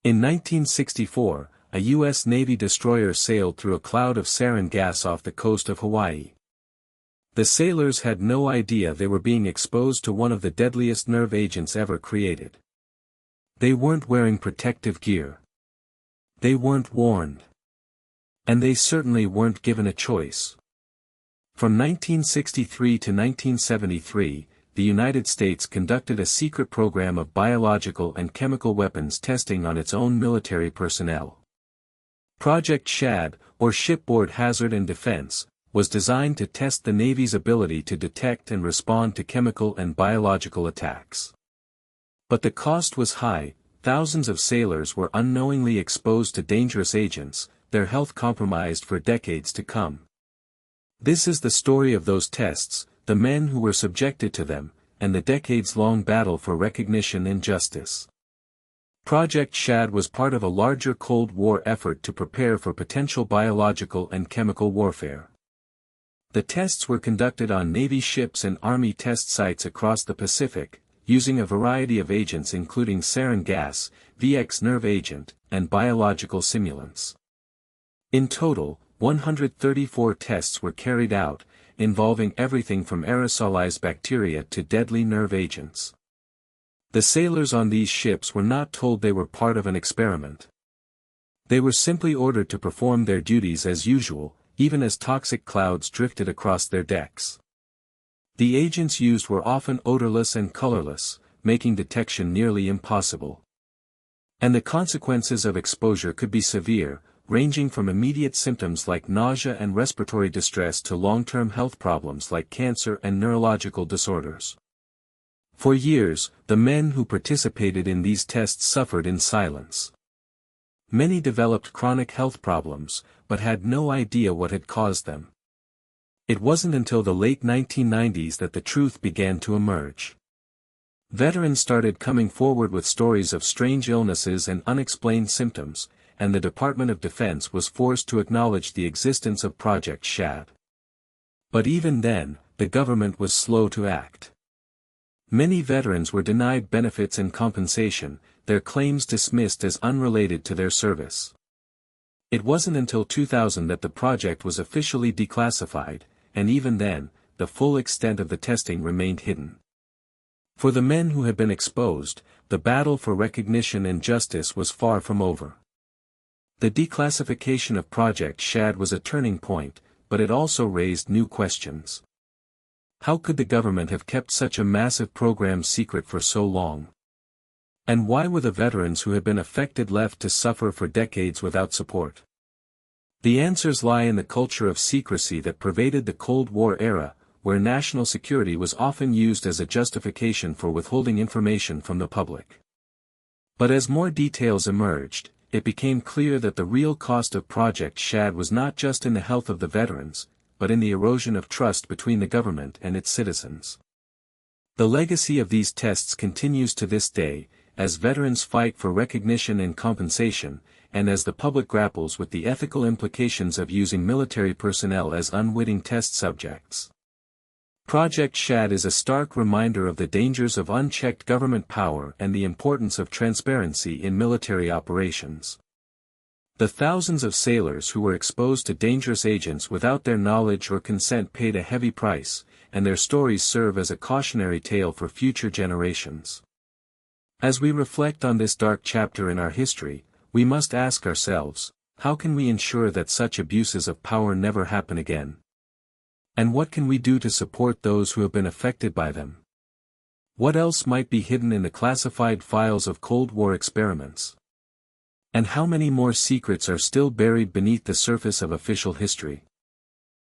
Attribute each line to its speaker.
Speaker 1: In 1964, a U.S. Navy destroyer sailed through a cloud of sarin gas off the coast of Hawaii. The sailors had no idea they were being exposed to one of the deadliest nerve agents ever created. They weren't wearing protective gear. They weren't warned. And they certainly weren't given a choice. From 1963 to 1973, the United States conducted a secret program of biological and chemical weapons testing on its own military personnel. Project SHAD, or Shipboard Hazard and Defense, was designed to test the Navy's ability to detect and respond to chemical and biological attacks. But the cost was high. Thousands of sailors were unknowingly exposed to dangerous agents, their health compromised for decades to come. This is the story of those tests, the men who were subjected to them, and the decades-long battle for recognition and justice. Project SHAD was part of a larger Cold War effort to prepare for potential biological and chemical warfare. The tests were conducted on Navy ships and Army test sites across the Pacific, using a variety of agents including sarin gas, VX nerve agent, and biological simulants. In total, 134 tests were carried out, involving everything from aerosolized bacteria to deadly nerve agents. The sailors on these ships were not told they were part of an experiment. They were simply ordered to perform their duties as usual, even as toxic clouds drifted across their decks. The agents used were often odorless and colorless, making detection nearly impossible. And the consequences of exposure could be severe, ranging from immediate symptoms like nausea and respiratory distress to long-term health problems like cancer and neurological disorders. For years, the men who participated in these tests suffered in silence. Many developed chronic health problems, but had no idea what had caused them. It wasn't until the late 1990s that the truth began to emerge. Veterans started coming forward with stories of strange illnesses and unexplained symptoms, and the Department of Defense was forced to acknowledge the existence of Project SHAD. But even then, the government was slow to act. Many veterans were denied benefits and compensation, their claims dismissed as unrelated to their service. It wasn't until 2000 that the project was officially declassified, and even then, the full extent of the testing remained hidden. For the men who had been exposed, the battle for recognition and justice was far from over. The declassification of Project SHAD was a turning point, but it also raised new questions. How could the government have kept such a massive program secret for so long? And why were the veterans who had been affected left to suffer for decades without support? The answers lie in the culture of secrecy that pervaded the Cold War era, where national security was often used as a justification for withholding information from the public. But as more details emerged, it became clear that the real cost of Project SHAD was not just in the health of the veterans, but in the erosion of trust between the government and its citizens. The legacy of these tests continues to this day, as veterans fight for recognition and compensation, and as the public grapples with the ethical implications of using military personnel as unwitting test subjects. Project SHAD is a stark reminder of the dangers of unchecked government power and the importance of transparency in military operations. The thousands of sailors who were exposed to dangerous agents without their knowledge or consent paid a heavy price, and their stories serve as a cautionary tale for future generations. As we reflect on this dark chapter in our history, we must ask ourselves, how can we ensure that such abuses of power never happen again? And what can we do to support those who have been affected by them? What else might be hidden in the classified files of Cold War experiments? And how many more secrets are still buried beneath the surface of official history?